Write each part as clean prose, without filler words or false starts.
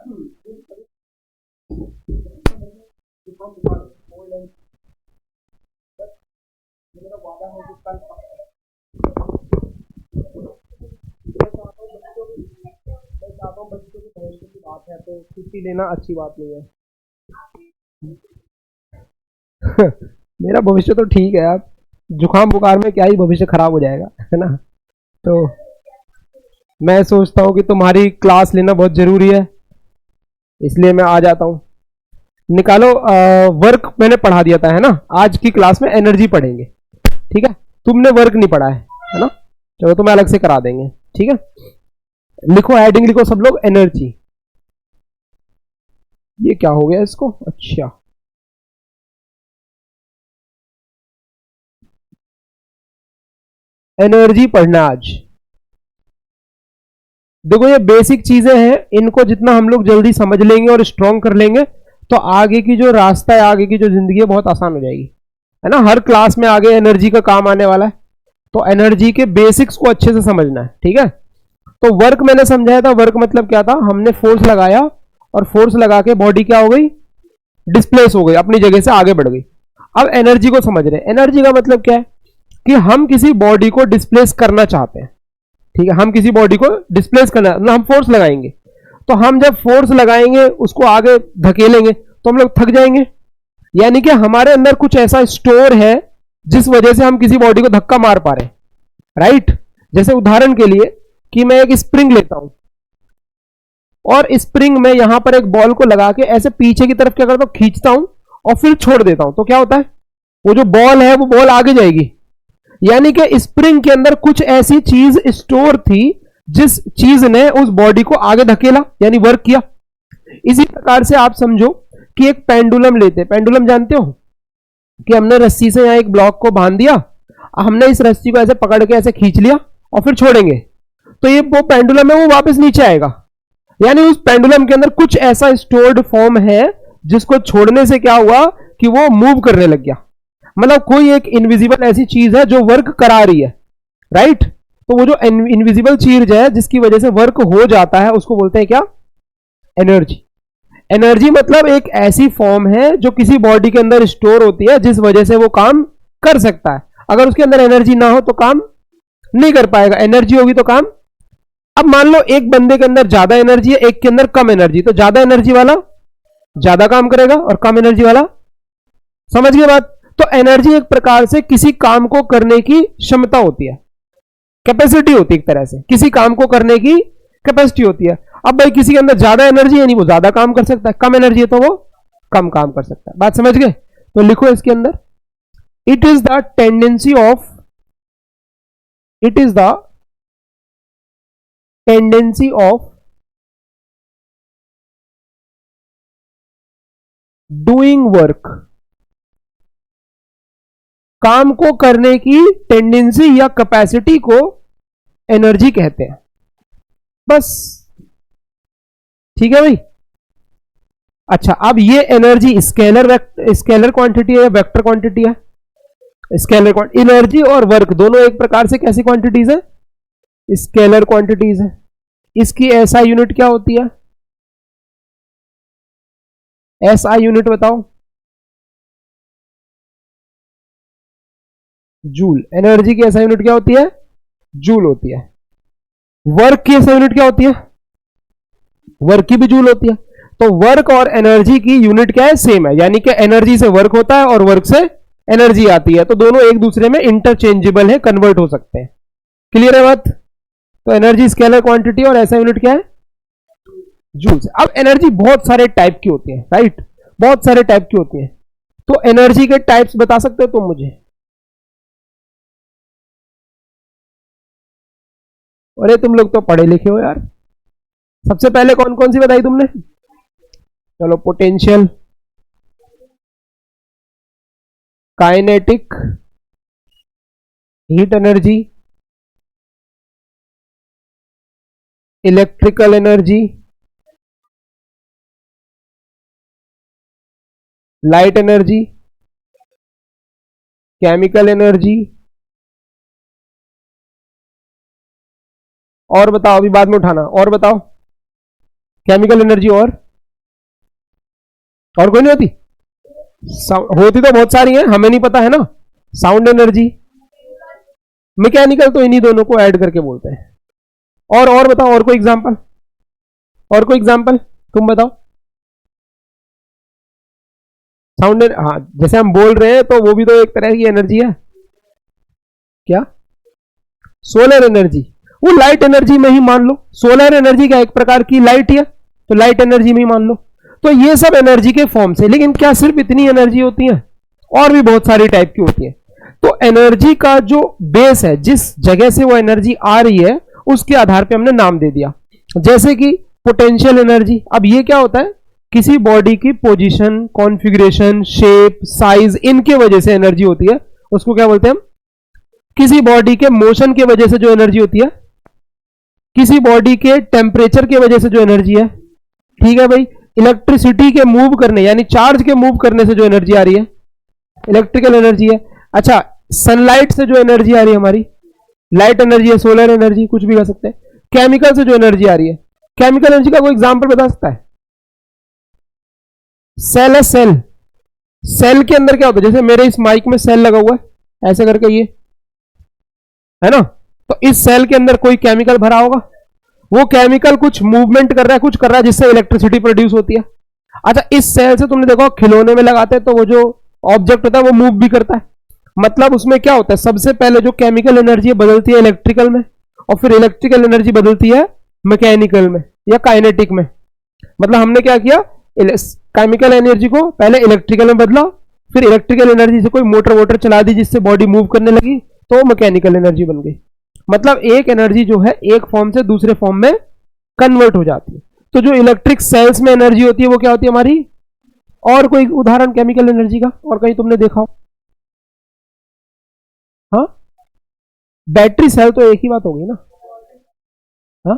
मेरा वादा है कि कल मैं चाहता हूँ बच्चों के भविष्य की बात है तो छुट्टी लेना अच्छी बात नहीं है। मेरा भविष्य तो ठीक है। आप जुकाम बुखार में क्या ही भविष्य खराब हो जाएगा, है ना। तो मैं सोचता हूँ कि तुम्हारी क्लास लेना बहुत जरूरी है, इसलिए मैं आ जाता हूँ। निकालो वर्क मैंने पढ़ा दिया था, है ना। आज की क्लास में एनर्जी पढ़ेंगे, ठीक है। तुमने वर्क नहीं पढ़ा है ना। चलो तुम्हें अलग से करा देंगे, ठीक है। लिखो हेडिंग, लिखो सब लोग, एनर्जी। ये क्या हो गया इसको, अच्छा। एनर्जी पढ़ना आज। देखो ये बेसिक चीजें हैं, इनको जितना हम लोग जल्दी समझ लेंगे और स्ट्रॉन्ग कर लेंगे तो आगे की जो रास्ता है, आगे की जो जिंदगी है बहुत आसान हो जाएगी, है ना। हर क्लास में आगे एनर्जी का काम आने वाला है, तो एनर्जी के बेसिक्स को अच्छे से समझना है, ठीक है। तो वर्क मैंने समझाया था, वर्क मतलब क्या था, हमने फोर्स लगाया और फोर्स लगा के बॉडी क्या हो गई, डिस्प्लेस हो गई, अपनी जगह से आगे बढ़ गई। अब एनर्जी को समझ रहे हैं। एनर्जी का मतलब क्या है कि हम किसी बॉडी को डिस्प्लेस करना चाहते हैं, ठीक है। हम किसी बॉडी को डिस्प्लेस करना, मतलब हम फोर्स लगाएंगे, तो हम जब फोर्स लगाएंगे उसको आगे धकेलेंगे तो हम लोग थक जाएंगे। यानी कि हमारे अंदर कुछ ऐसा स्टोर है जिस वजह से हम किसी बॉडी को धक्का मार पा रहे हैं, राइट। जैसे उदाहरण के लिए कि मैं एक स्प्रिंग लेता हूं और स्प्रिंग में यहां पर एक बॉल को लगा के ऐसे पीछे की तरफ क्या करता हूं, खींचता हूं और फिर छोड़ देता हूं, तो क्या होता है, वो जो बॉल है वो बॉल आगे जाएगी। यानी कि स्प्रिंग के अंदर कुछ ऐसी चीज स्टोर थी जिस चीज ने उस बॉडी को आगे धकेला, यानी वर्क किया। इसी प्रकार से आप समझो कि एक पेंडुलम लेते, पेंडुलम जानते हो कि हमने रस्सी से यहां एक ब्लॉक को बांध दिया, हमने इस रस्सी को ऐसे पकड़ के ऐसे खींच लिया और फिर छोड़ेंगे, तो ये वो पेंडुलम है वो वापस नीचे आएगा। यानी उस पेंडुलम के अंदर कुछ ऐसा स्टोर्ड फॉर्म है जिसको छोड़ने से क्या हुआ कि वो मूव करने लग गया। मतलब कोई एक इनविजिबल ऐसी चीज है जो वर्क करा रही है, राइट। तो वो जो इनविजिबल चीज है जिसकी वजह से वर्क हो जाता है उसको बोलते हैं क्या, एनर्जी। एनर्जी मतलब एक ऐसी फॉर्म है जो किसी बॉडी के अंदर स्टोर होती है जिस वजह से वो काम कर सकता है। अगर उसके अंदर एनर्जी ना हो तो काम नहीं कर पाएगा, एनर्जी होगी तो काम। अब मान लो एक बंदे के अंदर ज्यादा एनर्जी है, एक के अंदर कम एनर्जी, तो ज्यादा एनर्जी वाला ज्यादा काम करेगा और कम एनर्जी वाला, समझ गए बात। तो एनर्जी एक प्रकार से किसी काम को करने की क्षमता होती है, कैपेसिटी होती है, एक तरह से किसी काम को करने की कैपेसिटी होती है। अब भाई किसी के अंदर ज्यादा एनर्जी है, नहीं वो ज्यादा काम कर सकता है, कम एनर्जी है तो वो कम काम कर सकता है। बात समझ गए। तो लिखो इसके अंदर, it is the tendency of, it is the tendency of doing work, काम को करने की टेंडेंसी या कैपेसिटी को एनर्जी कहते हैं, बस। ठीक है भाई। अच्छा, अब ये एनर्जी स्केलर क्वांटिटी है, वेक्टर क्वांटिटी है। स्केलर क्वांटिटी, एनर्जी और वर्क दोनों एक प्रकार से कैसी क्वांटिटीज है, स्केलर क्वांटिटीज है। इसकी एसआई यूनिट क्या होती है, एसआई यूनिट बताओ। जूल। एनर्जी की एसआई यूनिट क्या होती है, जूल होती है। वर्क की एसआई यूनिट क्या होती है, वर्क की भी जूल होती है। तो वर्क और एनर्जी की यूनिट क्या है, सेम है। यानी कि एनर्जी से वर्क होता है और वर्क से एनर्जी आती है, तो दोनों एक दूसरे में इंटरचेंजेबल है, कन्वर्ट हो सकते हैं। क्लियर है बात। तो एनर्जी स्केलर क्वांटिटी और ऐसा यूनिट क्या है, जूल्स। अब एनर्जी बहुत सारे टाइप की होती है, राइट, बहुत सारे टाइप की होती है। तो एनर्जी के टाइप्स बता सकते हो तुम मुझे। अरे तुम लोग तो पढ़े लिखे हो यार। सबसे पहले कौन कौन सी बताई तुमने, चलो, potential, kinetic, heat energy, electrical energy, light energy, chemical energy, और बताओ, अभी बाद में उठाना, और बताओ। केमिकल एनर्जी और कोई नहीं होती? होती तो बहुत सारी है, हमें नहीं पता है ना। साउंड एनर्जी, मैकेनिकल तो इन्हीं दोनों को ऐड करके बोलते हैं। और बताओ, और कोई एग्जांपल, और कोई एग्जांपल तुम बताओ। साउंड, हाँ जैसे हम बोल रहे हैं तो वो भी तो एक तरह की एनर्जी है। क्या? सोलर एनर्जी, वो लाइट एनर्जी में ही मान लो। सोलर एनर्जी का एक प्रकार की लाइट है, तो लाइट एनर्जी में ही मान लो। तो ये सब एनर्जी के फॉर्म से, लेकिन क्या सिर्फ इतनी एनर्जी होती है? और भी बहुत सारी टाइप की होती है। तो एनर्जी का जो बेस है, जिस जगह से वो एनर्जी आ रही है, उसके आधार पे हमने नाम दे दिया। जैसे कि पोटेंशियल एनर्जी, अब ये क्या होता है? किसी बॉडी की पोजीशन, कॉन्फ़िगरेशन, शेप, साइज, इनके वजह से एनर्जी होती है, उसको क्या बोलते हैं हम? किसी बॉडी के मोशन की वजह से जो एनर्जी होती है, किसी बॉडी के टेम्परेचर की वजह से जो एनर्जी है, ठीक है भाई। इलेक्ट्रिसिटी के मूव करने, यानी चार्ज के मूव करने से जो एनर्जी आ रही है, इलेक्ट्रिकल एनर्जी है। अच्छा, सनलाइट से जो एनर्जी आ रही है हमारी, लाइट एनर्जी है, सोलर एनर्जी, कुछ भी कह सकते हैं। केमिकल से जो एनर्जी आ रही है, केमिकल एनर्जी का कोई एग्जांपल बता सकता है? सेल है, सेल। सेल के अंदर क्या होता है? जैसे मेरे इस माइक में सेल लगा हुआ है, ऐसे करके, ये है ना। तो इस सेल के अंदर कोई केमिकल भरा होगा, वो केमिकल कुछ मूवमेंट कर रहा है, कुछ कर रहा है, जिससे इलेक्ट्रिसिटी प्रोड्यूस होती है। अच्छा, इस सेल से तुमने देखो खिलौने में लगाते हैं तो वो जो ऑब्जेक्ट होता है वो मूव भी करता है। मतलब उसमें क्या होता है? सबसे पहले जो केमिकल एनर्जी बदलती है इलेक्ट्रिकल में, और फिर इलेक्ट्रिकल एनर्जी बदलती है मैकेनिकल में या काइनेटिक में। मतलब हमने क्या किया? केमिकल एनर्जी को पहले इलेक्ट्रिकल में बदला, फिर इलेक्ट्रिकल एनर्जी से कोई मोटर वोटर चला दी जिससे बॉडी मूव करने लगी, तो मैकेनिकल एनर्जी बन गई। मतलब एक एनर्जी जो है एक फॉर्म से दूसरे फॉर्म में कन्वर्ट हो जाती है। तो जो इलेक्ट्रिक सेल्स में एनर्जी होती है वो क्या होती है हमारी? और कोई उदाहरण केमिकल एनर्जी का और कहीं तुमने देखा हो? हाँ, बैटरी सेल तो एक ही बात होगी ना। हाँ,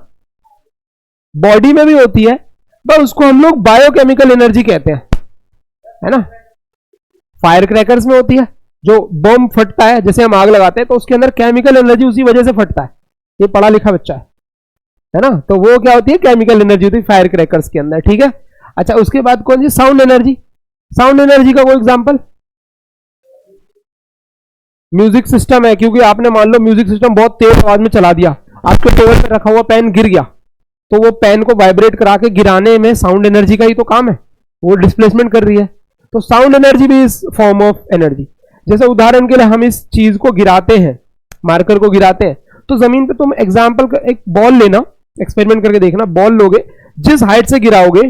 बॉडी में भी होती है, पर उसको हम लोग बायोकेमिकल एनर्जी कहते हैं, है ना। फायर क्रैकर्स में होती है, जो बम फटता है, जैसे हम आग लगाते हैं तो उसके अंदर केमिकल एनर्जी उसी वजह से फटता है। ये पढ़ा लिखा बच्चा है ना। तो वो क्या होती है? केमिकल एनर्जी होती है फायर क्रैकर्स के अंदर, ठीक है। अच्छा, उसके बाद कौन सी? Sound energy. साउंड एनर्जी का कोई एग्जांपल? म्यूजिक सिस्टम है, क्योंकि आपने मान लो म्यूजिक सिस्टम बहुत तेज आवाज में चला दिया, आपके टेबल पर रखा हुआ पेन गिर गया, तो वो पेन को वाइब्रेट करा के गिराने में साउंड एनर्जी का ही तो काम है, वो डिस्प्लेसमेंट कर रही है। तो साउंड एनर्जी भी इस फॉर्म ऑफ एनर्जी। जैसे उदाहरण के लिए हम इस चीज को गिराते हैं, मार्कर को गिराते हैं, तो जमीन पे तुम एग्जाम्पल का एक बॉल लेना, एक्सपेरिमेंट करके देखना, बॉल लोगे, जिस हाइट से गिराओगे,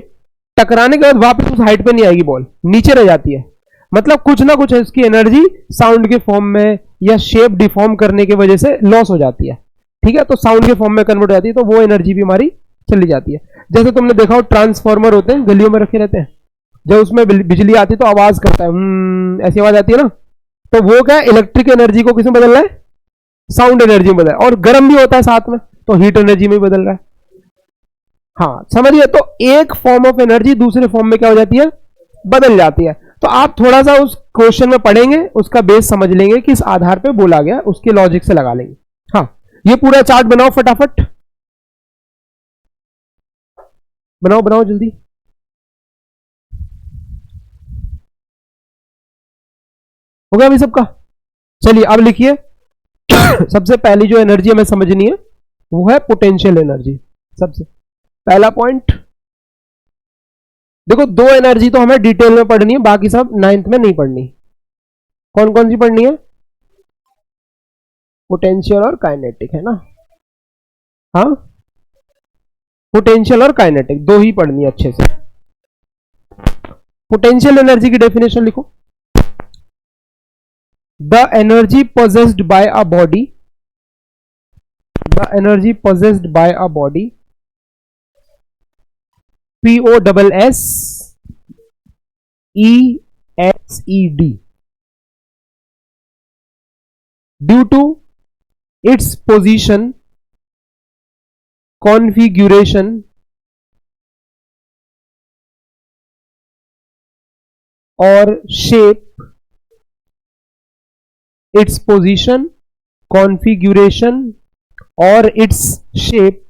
टकराने के बाद वापस उस हाइट पे नहीं आएगी, बॉल नीचे रह जाती है। मतलब कुछ ना कुछ इसकी एनर्जी साउंड के फॉर्म में या शेप डिफॉर्म करने की वजह से लॉस हो जाती है, ठीक है। तो साउंड के फॉर्म में कन्वर्ट हो जाती है, तो वो एनर्जी भी हमारी चली जाती है। जैसे तुमने देखा हो ट्रांसफार्मर होते हैं, गलियों में रखे रहते हैं, जब उसमें बिजली आती है तो आवाज करता है, ऐसी आवाज आती है ना। तो वो क्या है? इलेक्ट्रिक एनर्जी को किसमें बदल रहा है? साउंड एनर्जी में बदल रहा है। और गर्म भी होता है साथ में, तो हीट एनर्जी में बदल रहा है। हाँ, समझिए। तो एक फॉर्म ऑफ एनर्जी दूसरे फॉर्म में क्या हो जाती है? बदल जाती है। तो आप थोड़ा सा उस क्वेश्चन में पढ़ेंगे, उसका बेस समझ लेंगे, किस आधार पे बोला गया, उसके लॉजिक से लगा लेंगे। हाँ, ये पूरा चार्ट बनाओ फटाफट, बनाओ बनाओ जल्दी। हो गया अभी सबका? चलिए अब लिखिए। सबसे पहली जो एनर्जी हमें समझनी है वो है पोटेंशियल एनर्जी। सबसे पहला पॉइंट देखो, दो एनर्जी तो हमें डिटेल में पढ़नी है, बाकी सब 9th में नहीं पढ़नी। कौन कौन सी पढ़नी है? पोटेंशियल और काइनेटिक, है ना। हाँ, पोटेंशियल और काइनेटिक दो ही पढ़नी है अच्छे से। पोटेंशियल एनर्जी की डेफिनेशन लिखो। The energy possessed by a body, the energy possessed by a body, POSS EXED, due to its position, configuration or shape, its position, configuration or its shape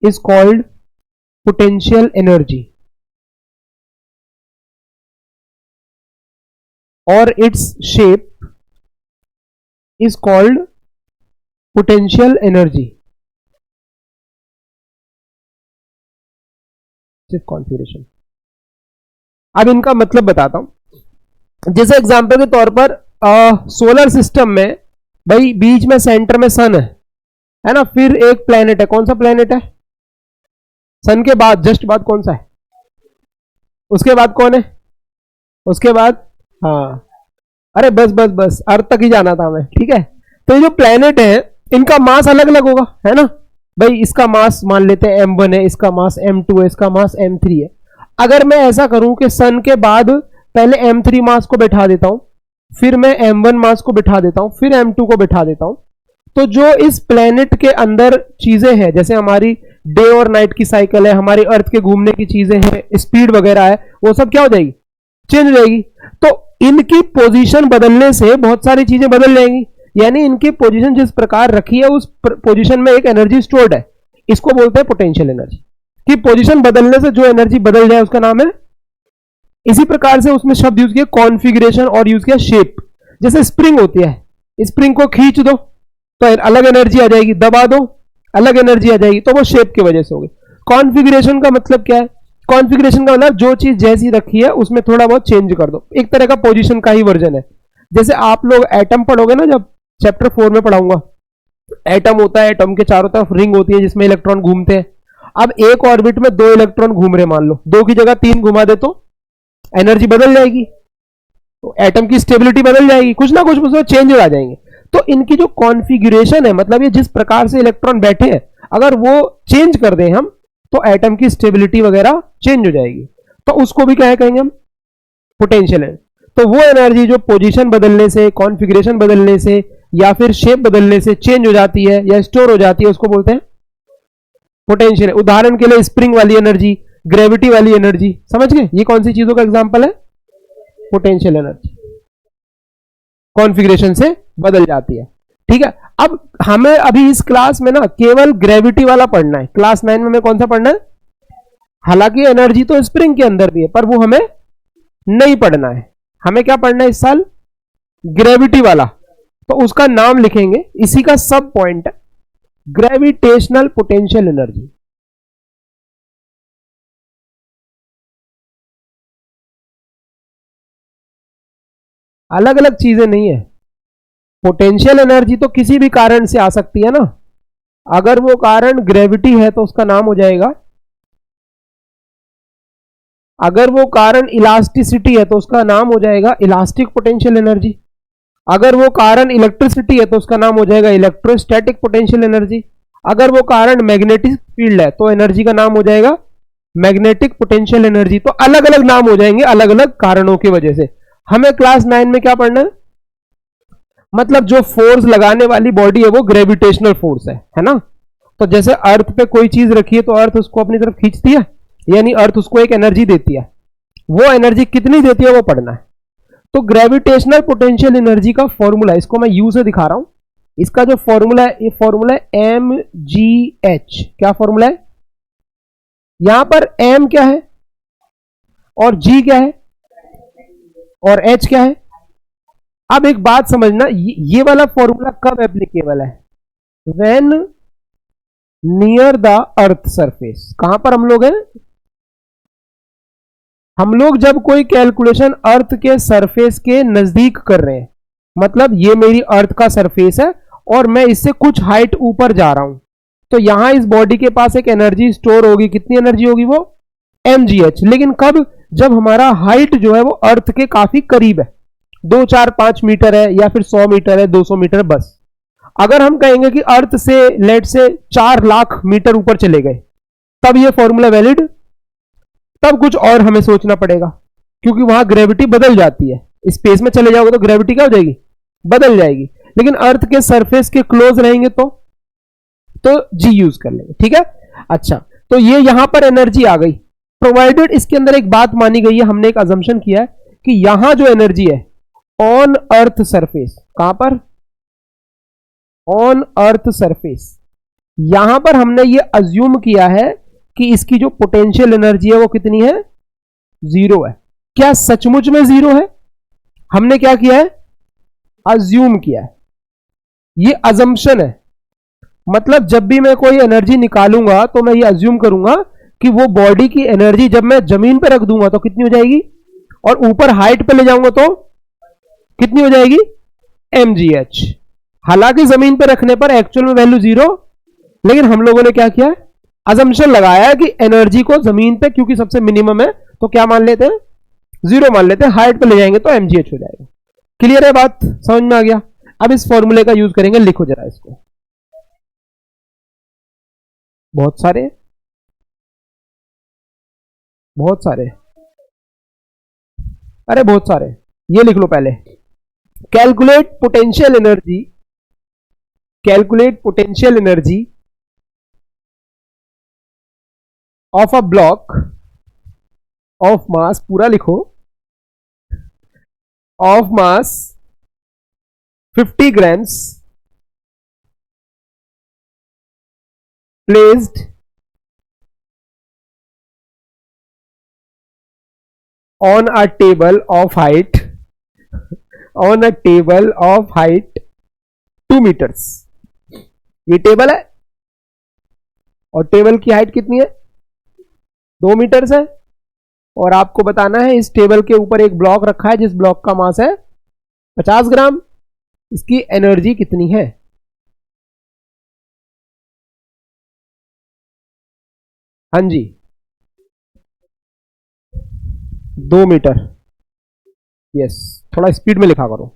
is called potential energy और it's shape is called potential energy configuration. अब इनका मतलब बताता हूं। जैसे example के तौर पर सोलर सिस्टम में भाई बीच में सेंटर में सन है ना, फिर एक प्लेनेट है। कौन सा प्लेनेट है? सन के बाद जस्ट बाद कौन सा है? उसके बाद कौन है? उसके बाद हाँ, अरे बस बस बस अर्थ तक ही जाना था मैं, ठीक है। तो ये जो प्लेनेट है इनका मास अलग अलग होगा, है ना भाई। इसका मास मान लेते हैं m1 है, इसका मास m2 है, इसका मास m3 है। अगर मैं ऐसा करूं कि सन के बाद पहले m3 मास को बैठा देता हूं, फिर मैं m1 मास को बैठा देता हूं, फिर m2 को बैठा देता हूं, तो जो इस प्लेनेट के अंदर चीजें हैं, जैसे हमारी डे और नाइट की साइकिल है, हमारी अर्थ के घूमने की चीजें हैं, स्पीड वगैरह है, वो सब क्या हो जाएगी? चेंज हो जाएगी। तो इनकी पोजीशन बदलने से बहुत सारी चीजें बदल जाएंगी। यानी इनकी पोजीशन जिस प्रकार रखी है उस पोजीशन में एक एनर्जी स्टोर्ड है, इसको बोलते हैं पोटेंशियल एनर्जी। कि पोजीशन बदलने से जो एनर्जी बदल जाए उसका नाम है। इसी प्रकार से उसमें शब्द यूज किया कॉन्फिगरेशन और यूज किया शेप। जैसे स्प्रिंग होती है, स्प्रिंग को खींच दो तो अलग एनर्जी आ जाएगी, दबा दो अलग एनर्जी आ जाएगी, तो वो शेप की वजह से होगी। कॉन्फिगरेशन का मतलब क्या है? कॉन्फिगरेशन का मतलब जो चीज जैसी रखी है उसमें थोड़ा बहुत चेंज कर दो, एक तरह का पोजीशन का ही वर्जन है। जैसे आप लोग एटम पढ़ोगे ना, जब चैप्टर 4 में पढ़ाऊंगा, एटम होता है, एटम के चारों तरफ रिंग होती है जिसमें इलेक्ट्रॉन घूमते हैं। अब एक ऑर्बिट में 2 इलेक्ट्रॉन घूम रहे, मान लो 2 की जगह 3 घुमा दे तो एनर्जी बदल जाएगी, तो एटम की स्टेबिलिटी बदल जाएगी, कुछ ना कुछ उसमें चेंज आ जाएंगे। तो इनकी जो कॉन्फ़िगरेशन है, मतलब ये जिस प्रकार से इलेक्ट्रॉन बैठे हैं, अगर वो चेंज कर दें हम तो एटम की स्टेबिलिटी वगैरह चेंज हो जाएगी। तो उसको भी क्या कहेंगे हम? पोटेंशियल है। तो वो एनर्जी जो पोजीशन बदलने से, कॉन्फ़िगरेशन बदलने से या फिर शेप बदलने से चेंज हो जाती है या स्टोर हो जाती है, उसको बोलते हैं पोटेंशियल। उदाहरण के लिए स्प्रिंग वाली एनर्जी, ग्रेविटी वाली एनर्जी, समझ गए? ये कौन सी चीजों का एग्जांपल है? पोटेंशियल एनर्जी कॉन्फ़िगरेशन से बदल जाती है, ठीक है। अब हमें अभी इस क्लास में ना केवल ग्रेविटी वाला पढ़ना है। क्लास 9 में हमें कौन सा पढ़ना है? हालांकि एनर्जी तो स्प्रिंग के अंदर भी है, पर वो हमें नहीं पढ़ना है। हमें क्या पढ़ना है इस साल? ग्रेविटी वाला। तो उसका नाम लिखेंगे, इसी का सब पॉइंट है ग्रेविटेशनल पोटेंशियल एनर्जी। अलग अलग चीजें नहीं है। पोटेंशियल एनर्जी तो किसी भी कारण से आ सकती है ना। अगर वो कारण ग्रेविटी है तो उसका नाम हो जाएगा, अगर वो कारण इलास्टिसिटी है तो उसका नाम हो जाएगा इलास्टिक पोटेंशियल एनर्जी। अगर वो कारण इलेक्ट्रिसिटी है तो उसका नाम हो जाएगा इलेक्ट्रोस्टैटिक पोटेंशियल एनर्जी। अगर वो कारण मैग्नेटिक फील्ड है तो एनर्जी का नाम हो जाएगा मैग्नेटिक पोटेंशियल एनर्जी। तो अलग अलग नाम हो जाएंगे अलग अलग कारणों की वजह से। हमें क्लास 9 में क्या पढ़ना है? मतलब जो फोर्स लगाने वाली बॉडी है वो ग्रेविटेशनल फोर्स है ना। तो जैसे अर्थ पे कोई चीज रखी है तो अर्थ उसको अपनी तरफ खींचती है, यानी अर्थ उसको एक एनर्जी देती है। वो एनर्जी कितनी देती है वो पढ़ना है। तो ग्रेविटेशनल पोटेंशियल एनर्जी का फॉर्मूला, इसको मैं यू से दिखा रहा हूं। इसका जो फॉर्मूला है, ये फॉर्मूला है mgh। क्या फॉर्मूला है? यहां पर m क्या है और g क्या है और h क्या है? अब एक बात समझना, ये वाला फॉर्मूला कब एप्लीकेबल है? When near the earth surface. कहां पर हम लोग हैं? हम लोग जब कोई कैलकुलेशन अर्थ के सरफेस के नजदीक कर रहे हैं, मतलब ये मेरी अर्थ का सरफेस है और मैं इससे कुछ हाइट ऊपर जा रहा हूं, तो यहां इस बॉडी के पास एक एनर्जी स्टोर होगी। कितनी एनर्जी होगी? वो mgh। लेकिन कब? जब हमारा हाइट जो है वो अर्थ के काफी करीब है, 2, 4, 5 मीटर है या फिर 100 मीटर है, 200 मीटर बस। अगर हम कहेंगे कि अर्थ से लेट से 4 लाख मीटर ऊपर चले गए, तब ये फॉर्मूला वैलिड? तब कुछ और हमें सोचना पड़ेगा, क्योंकि वहां ग्रेविटी बदल जाती है। स्पेस में चले जाओगे तो ग्रेविटी क्या हो जाएगी? बदल जाएगी। लेकिन अर्थ के सरफेस के क्लोज रहेंगे तो जी यूज कर लेंगे, ठीक है। अच्छा, तो ये यहां पर एनर्जी आ गई, प्रोवाइडेड इसके अंदर एक बात मानी गई है, हमने एक अजम्पशन किया है कि यहां जो एनर्जी है ऑन अर्थ सरफेस, कहां पर? On earth surface. यहां पर हमने ये अज्यूम किया है कि इसकी जो पोटेंशियल एनर्जी है वो कितनी है, 0 है। क्या सचमुच में 0 है? हमने क्या किया है, अज्यूम किया है। ये अजम्पशन है, मतलब जब भी मैं कोई एनर्जी निकालूंगा तो मैं ये अज्यूम करूंगा कि वो बॉडी की एनर्जी जब मैं जमीन पे रख दूंगा तो कितनी हो जाएगी, और ऊपर हाइट पे ले जाऊंगा तो कितनी हो जाएगी, mgh। हालांकि जमीन पे रखने पर एक्चुअल में वैल्यू 0, लेकिन हम लोगों ने क्या किया है, अजम्पशन लगाया है कि एनर्जी को जमीन पे क्योंकि सबसे मिनिमम है तो क्या मान लेते हैं, 0 मान लेते हैं, हाइट पे ले जाएंगे तो mgh हो जाएगा। क्लियर है बात, समझ में आ गया? अब इस फॉर्मूले का यूज करेंगे, लिखो जरा इसको। बहुत सारे, बहुत सारे, अरे बहुत सारे, ये लिख लो पहले। Calculate potential energy, calculate potential energy of a block of mass, पूरा लिखो, of mass 50 grams placed on a table of height, on a table of height 2 meters। ये टेबल है और टेबल की हाइट कितनी है, 2 मीटर्स है, और आपको बताना है इस टेबल के ऊपर एक ब्लॉक रखा है जिस ब्लॉक का मास है 50 ग्राम, इसकी एनर्जी कितनी है। हाँ जी, 2 मीटर, यस, थोड़ा स्पीड में लिखा करो।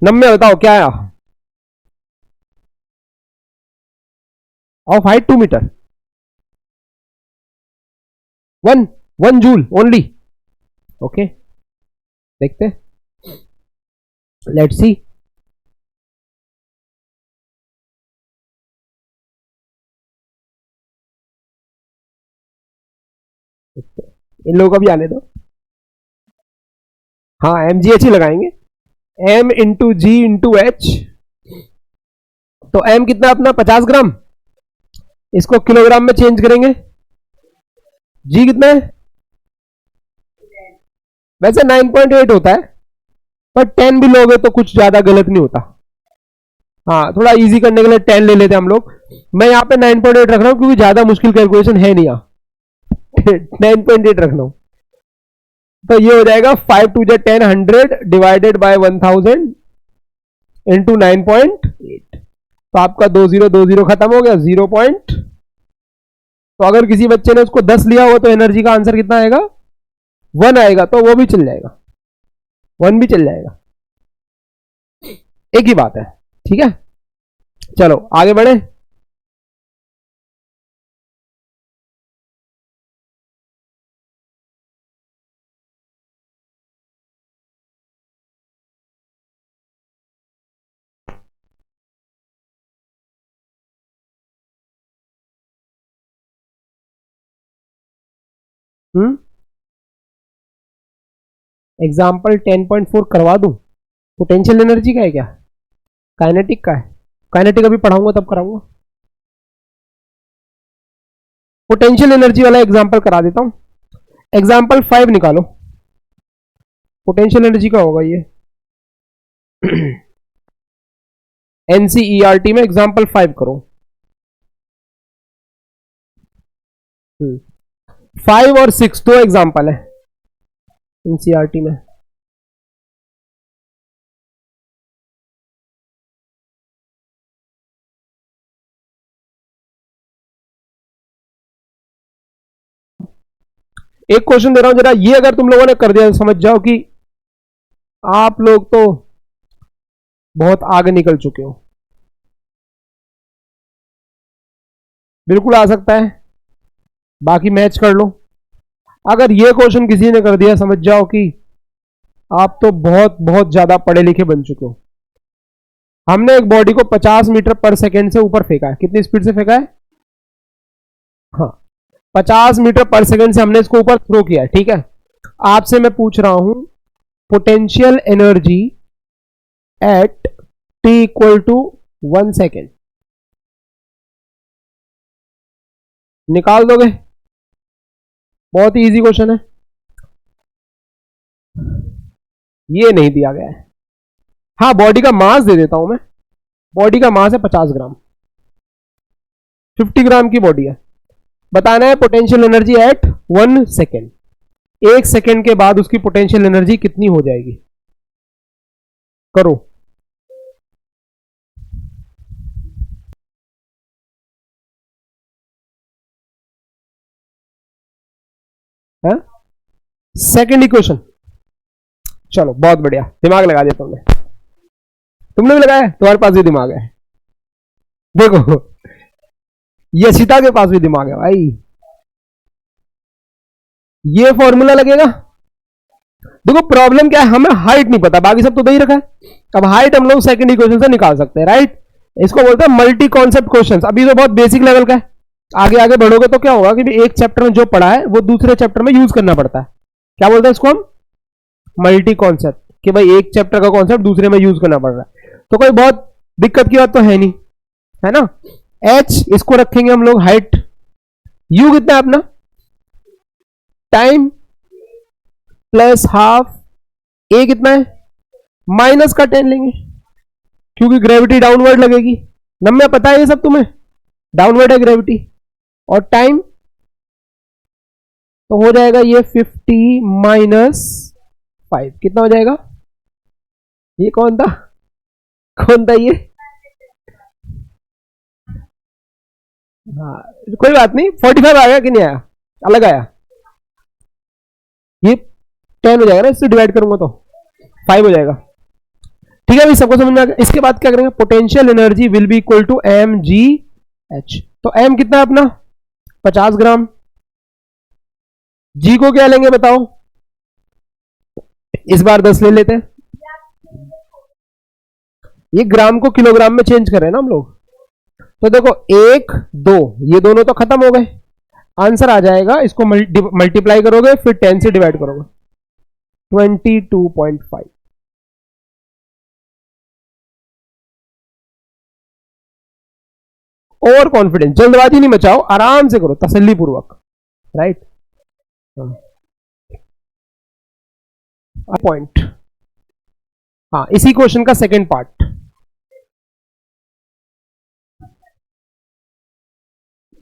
नंबर बताओ क्या आया, of height 2 metre, 1 joule only. Okay, देखते, लेट्स सी। इन लोगों का भी आने दो। हाँ, mgh ही लगाएंगे, m इंटू जी इंटू एच। तो m कितना अपना 50 ग्राम, इसको किलोग्राम में चेंज करेंगे। g कितना है, वैसे 9.8 होता है, पर 10 भी लोगे तो कुछ ज्यादा गलत नहीं होता। हाँ, थोड़ा इजी करने के लिए 10 ले लेते हैं हम लोग। मैं यहाँ पे 9.8 रख रहा हूँ क्योंकि ज्यादा मुश्किल कैलकुलेशन है नहीं यहाँ। 9.8 रखना हूं, तो ये हो जाएगा 5 टू 10 100 डिवाइडेड बाय 1000 इंटू 9.8। तो आपका 2020 खत्म हो गया, 0 पॉइंट। तो अगर किसी बच्चे ने उसको 10 लिया हुआ तो एनर्जी का आंसर कितना आएगा, 1 आएगा, तो वो भी चल जाएगा, 1 भी चल जाएगा, एक ही बात है। ठीक है, चलो आगे बढ़े। एग्जाम्पल 10.4 करवा दूं, पोटेंशियल एनर्जी का है क्या, काइनेटिक का है, काइनेटिक अभी पढ़ाऊंगा तब कराऊंगा। पोटेंशियल एनर्जी वाला एग्जाम्पल करा देता हूं। एग्जाम्पल 5 निकालो, पोटेंशियल एनर्जी का होगा ये। एनसीईआरटी में एग्जाम्पल 5 करो। 5 और 6 दो एग्जाम्पल है एनसीईआरटी में। एक क्वेश्चन दे रहा हूं जरा, ये अगर तुम लोगों ने कर दिया तो समझ जाओ कि आप लोग तो बहुत आगे निकल चुके हो। बिल्कुल आ सकता है, बाकी मैच कर लो। अगर ये क्वेश्चन किसी ने कर दिया समझ जाओ कि आप तो बहुत बहुत ज्यादा पढ़े लिखे बन चुके हो। हमने एक बॉडी को 50 मीटर पर सेकेंड से ऊपर फेंका है, कितनी स्पीड से फेंका है, हाँ 50 मीटर पर सेकेंड से हमने इसको ऊपर थ्रो किया है। ठीक है, आपसे मैं पूछ रहा हूं potential energy at t equal to 1 second. निकाल दोगे? बहुत ही इजी क्वेश्चन है, ये नहीं दिया गया है। हाँ, बॉडी का मास दे देता हूं मैं। बॉडी का मास है 50 ग्राम, 50 ग्राम की बॉडी है। बताना है potential energy eight 1 second, 1 second के बाद उसकी पोटेंशियल एनर्जी कितनी हो जाएगी। करो। सेकेंड इक्वेशन, चलो बहुत बढ़िया, दिमाग लगा दिया तुमने। तुमने भी लगाया, तुम्हारे पास भी दिमाग है। देखो, यशिता के पास भी दिमाग है भाई। ये फॉर्मूला लगेगा। देखो प्रॉब्लम क्या है, हमें हाइट नहीं पता, बाकी सब तो दे ही रखा है। अब हाइट हम लोग सेकंड इक्वेशन से निकाल सकते हैं, राइट। इसको बोलते हैं मल्टी कॉन्सेप्ट क्वेश्चन। अभी तो बहुत बेसिक लेवल का है, आगे आगे बढ़ोगे तो क्या होगा कि एक चैप्टर में जो पढ़ा है वो दूसरे चैप्टर में यूज करना पड़ता है। क्या बोलते हैं इसको हम? मल्टी कॉन्सेप्ट, कि भाई एक चैप्टर का कॉन्सेप्ट दूसरे में यूज करना पड़ रहा है। तो कोई बहुत दिक्कत की बात तो है नहीं, है ना। एच इसको रखेंगे हम लोग हाइट, यू कितना है अपना, टाइम प्लस हाफ, ए कितना है, माइनस का 10 लेंगे क्योंकि ग्रेविटी डाउनवर्ड लगेगी। नम्या पता है ये सब तुम्हें, डाउनवर्ड है ग्रेविटी। और टाइम तो हो जाएगा ये 50 माइनस 5, कितना हो जाएगा? ये कौन था, कौन था ये? हाँ कोई बात नहीं, 45 आ गया कि नहीं आया, अलग आया। ये 10 हो जाएगा ना, इससे डिवाइड करूंगा तो 5 हो जाएगा। ठीक है भाई, सबको समझ में आ गया। इसके बाद क्या करेंगे, potential energy will be equal to M G H. तो एम कितना है अपना 50 ग्राम, जी को क्या लेंगे बताओ, इस बार 10 ले लेते हैं। ये ग्राम को किलोग्राम में चेंज कर रहे हैं ना हम लोग। तो देखो 1 2 ये दोनों तो खत्म हो गए, आंसर आ जाएगा, इसको मल्टीप्लाई करोगे फिर 10 से डिवाइड करोगे, 22.5। ओवर कॉन्फिडेंस, जल्दबाजी नहीं मचाओ, आराम से करो, तसल्ली पूर्वक, राइट। पॉइंट, हाँ इसी क्वेश्चन का सेकंड पार्ट।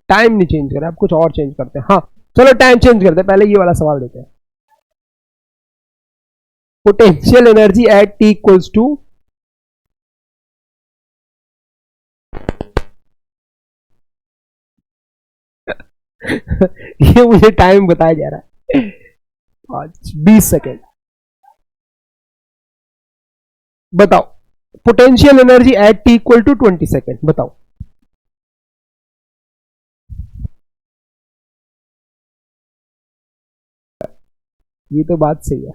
टाइम नहीं चेंज करें, अब कुछ और चेंज करते हैं। हाँ चलो टाइम चेंज करते हैं, पहले ये वाला सवाल देते हैं। Potential energy at T equals to, ये मुझे टाइम बताया जा रहा है 20 सेकेंड। बताओ potential energy at T equal to 20 second, बताओ। ये तो बात सही है,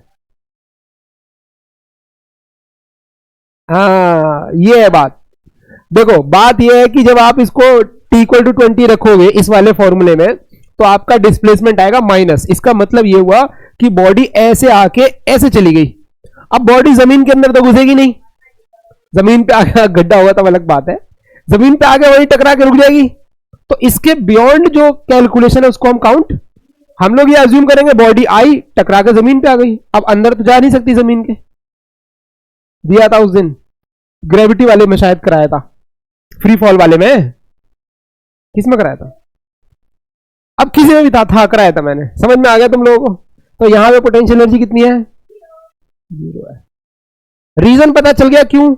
हाँ ये है बात। देखो बात ये है कि जब आप इसको t इक्वल टू 20 रखोगे इस वाले फॉर्मूले में, तो आपका डिस्प्लेसमेंट आएगा माइनस। इसका मतलब ये हुआ कि बॉडी ऐसे आके ऐसे चली गई। अब बॉडी जमीन के अंदर तो घुसेगी नहीं, जमीन पे आगे गड्ढा होगा तब अलग बात है, जमीन पे आगे वही टकरा के रुक जाएगी। तो इसके बियॉन्ड जो कैलकुलेशन है उसको हम काउंट, हम लोग ये अज्यूम करेंगे बॉडी आई टकरा के जमीन पे आ गई, अब अंदर तो जा नहीं सकती जमीन के। दिया था उस दिन ग्रेविटी वाले में शायद कराया था, फ्री फॉल वाले में, किस में कराया था? अब किसी में भी था कराया था मैंने, समझ में आ गया तुम लोगों को। तो यहां पे पोटेंशियल एनर्जी कितनी है, 0 है। रीजन पता चल गया क्यों,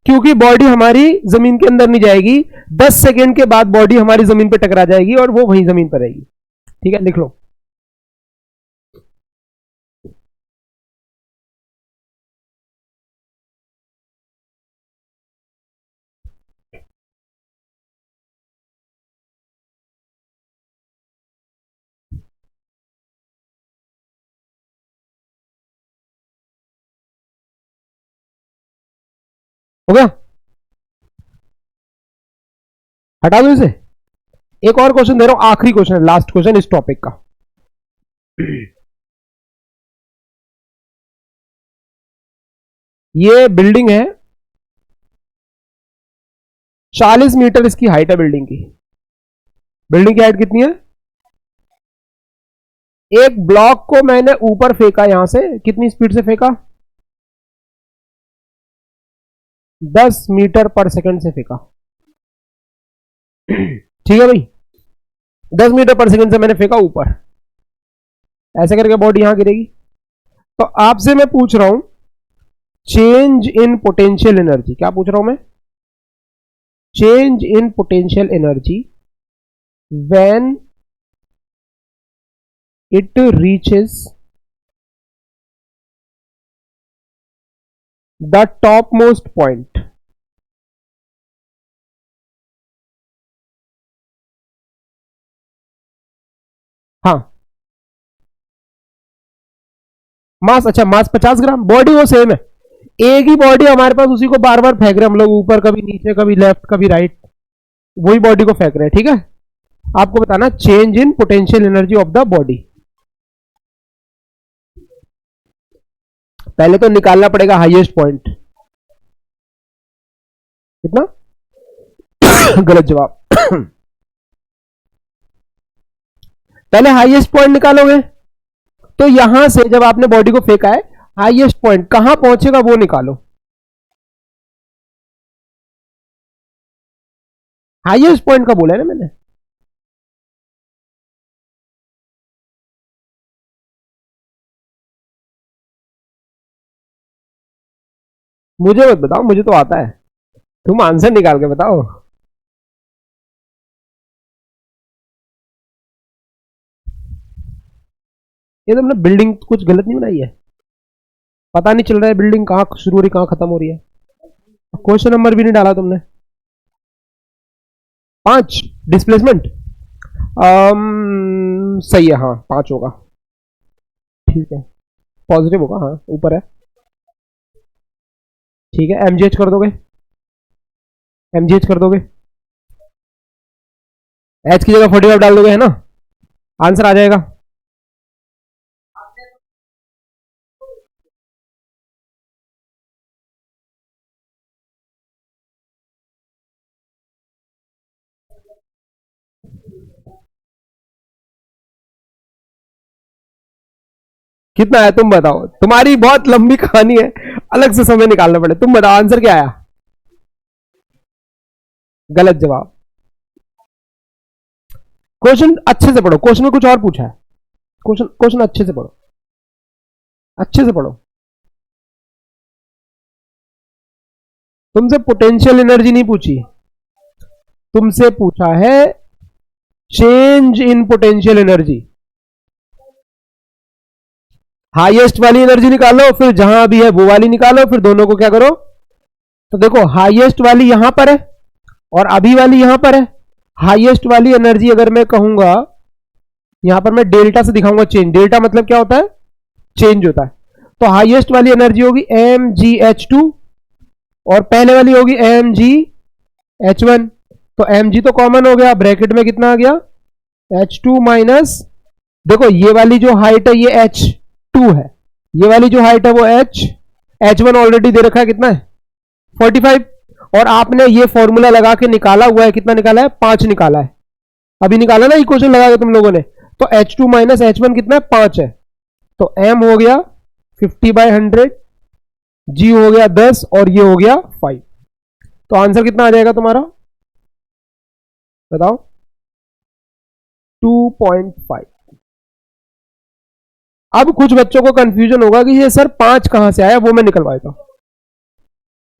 क्योंकि बॉडी हमारी जमीन के अंदर नहीं जाएगी, 10 सेकेंड के बाद बॉडी हमारी जमीन पे टकरा जाएगी और वो वहीं जमीन पर रहेगी। ठीक है लिख लो। हो गया, हटा दो इसे। एक और क्वेश्चन दे रहा हूं, आखिरी क्वेश्चन है, लास्ट क्वेश्चन इस टॉपिक का। ये बिल्डिंग है, 40 मीटर इसकी हाइट है बिल्डिंग की, बिल्डिंग की हाइट कितनी है? एक ब्लॉक को मैंने ऊपर फेंका, यहां से कितनी स्पीड से फेंका? 10 मीटर पर सेकंड से फेंका। ठीक है भाई, 10 मीटर पर सेकंड से मैंने फेंका ऊपर, ऐसे करके बॉडी यहां गिरेगी। तो आपसे मैं पूछ रहा हूं चेंज इन पोटेंशियल एनर्जी, क्या पूछ रहा हूं मैं? Change in potential energy when it reaches the topmost point। हाँ, मास, अच्छा मास 50 ग्राम, बॉडी वो सेम है, एक ही बॉडी हमारे पास, उसी को बार बार फेंक रहे हम लोग, ऊपर कभी नीचे, कभी लेफ्ट कभी राइट, वही बॉडी को फेंक रहे हैं। ठीक है, आपको बताना change in potential energy of the body. पहले तो निकालना पड़ेगा हाईएस्ट पॉइंट, कितना? गलत जवाब। पहले हाईएस्ट पॉइंट निकालोगे, तो यहां से जब आपने बॉडी को फेंका है, हाईएस्ट पॉइंट कहां पहुंचेगा वो निकालो। हाईएस्ट पॉइंट का बोला है ना मैंने। मुझे मत बताओ, मुझे तो आता है, तुम आंसर निकाल के बताओ। ये तुमने बिल्डिंग कुछ गलत नहीं बनाई है, पता नहीं चल रहा है बिल्डिंग कहां शुरू हो रही कहां खत्म हो रही है। क्वेश्चन नंबर भी नहीं डाला तुमने। 5 डिस्प्लेसमेंट, सही है, हाँ 5 होगा, ठीक है, पॉजिटिव होगा, हाँ ऊपर है, ठीक है। एमजीएच कर दोगे, एमजीएच कर दोगे, एच की जगह 45 डाल दोगे, है ना, आंसर आ जाएगा। कितना है तुम बताओ, तुम्हारी बहुत लंबी कहानी है, अलग से समय निकालना पड़े। तुम बताओ आंसर क्या आया? गलत जवाब। क्वेश्चन अच्छे से पढ़ो, क्वेश्चन में कुछ और पूछा है, क्वेश्चन क्वेश्चन अच्छे से पढ़ो, अच्छे से पढ़ो। तुमसे पोटेंशियल एनर्जी नहीं पूछी, तुमसे पूछा है change in potential energy. Highest वाली एनर्जी निकालो, फिर जहां भी है वो वाली निकालो, फिर दोनों को क्या करो। तो देखो हाईएस्ट वाली यहां पर है और अभी वाली यहां पर है। हाईएस्ट वाली एनर्जी अगर मैं कहूंगा, यहां पर मैं डेल्टा से दिखाऊंगा चेंज, डेल्टा मतलब क्या होता है? चेंज होता है। तो हाईएस्ट वाली एनर्जी होगी mgh2 और पहले वाली होगी mgh1। तो mg तो कॉमन हो गया, ब्रैकेट में कितना आ गया? h2 माइनस, देखो ये वाली जो हाइट है ये h2 है, ये वाली जो हाइट है वो h1 ऑलरेडी दे रखा है, कितना है? 45। और आपने ये फॉर्मूला लगा के निकाला हुआ है, कितना निकाला है? 5 निकाला है, अभी निकाला ना इक्वेशन लगा के तुम लोगों ने। तो h2 माइनस h1 कितना है? 5 है। तो m हो गया 50/100, g हो गया 10 और ये हो गया 5। तो आंसर कितना आ जाएगा तुम्हारा, बताओ? 2.5। अब कुछ बच्चों को कंफ्यूजन होगा कि ये सर 5 कहां से आया, वो मैं निकलवा देता हूं।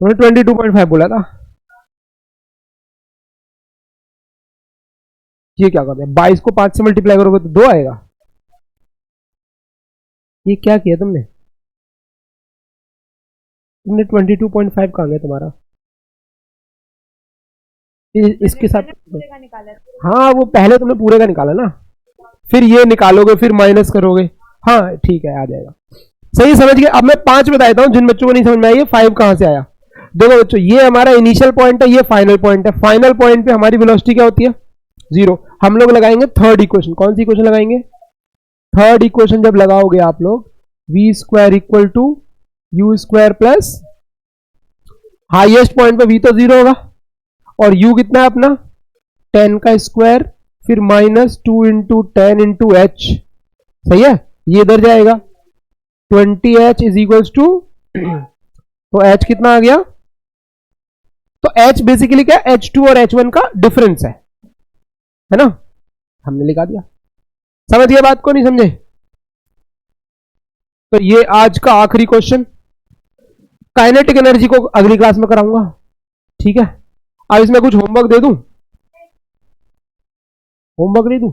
उन्होंने 22.5 बोला था, ये क्या करते हैं? 22 को 5 से मल्टीप्लाई करोगे तो 2 आएगा। ये क्या किया तुमने? तुमने 22.5 कहां गया तुम्हारा? इसके साथ हाँ, वो पहले तुमने पूरे का निकाला ना, फिर ये निकालोगे, फिर माइनस करोगे। हाँ ठीक है, आ जाएगा, सही समझ गए। अब मैं 5 बता देता हूं जिन बच्चों को नहीं समझ में आया, 5 कहां से आया। देखो बच्चों, ये हमारा इनिशियल पॉइंट है, ये फाइनल पॉइंट है। फाइनल पॉइंट पे हमारी वेलोसिटी क्या होती है? 0। हम लोग लगाएंगे थर्ड इक्वेशन। कौन सी इक्वेशन लगाएंगे? थर्ड इक्वेशन जब लगाओगे आप लोग, v square equal to U square plus, highest point पे v तो 0 होगा और u कितना है अपना? 10 का स्क्वायर फिर -2 × 10 × h, सही है, ये इधर जाएगा 20h इज इक्वल्स टू, तो h कितना आ गया, तो h बेसिकली क्या, H2 और H1 का डिफरेंस है ना, हमने लिखा दिया। समझ गए बात को, नहीं समझे? तो ये आज का आखिरी क्वेश्चन, काइनेटिक एनर्जी को अगली क्लास में कराऊंगा, ठीक है। अब इसमें कुछ होमवर्क दे दूं, होमवर्क नहीं दूं?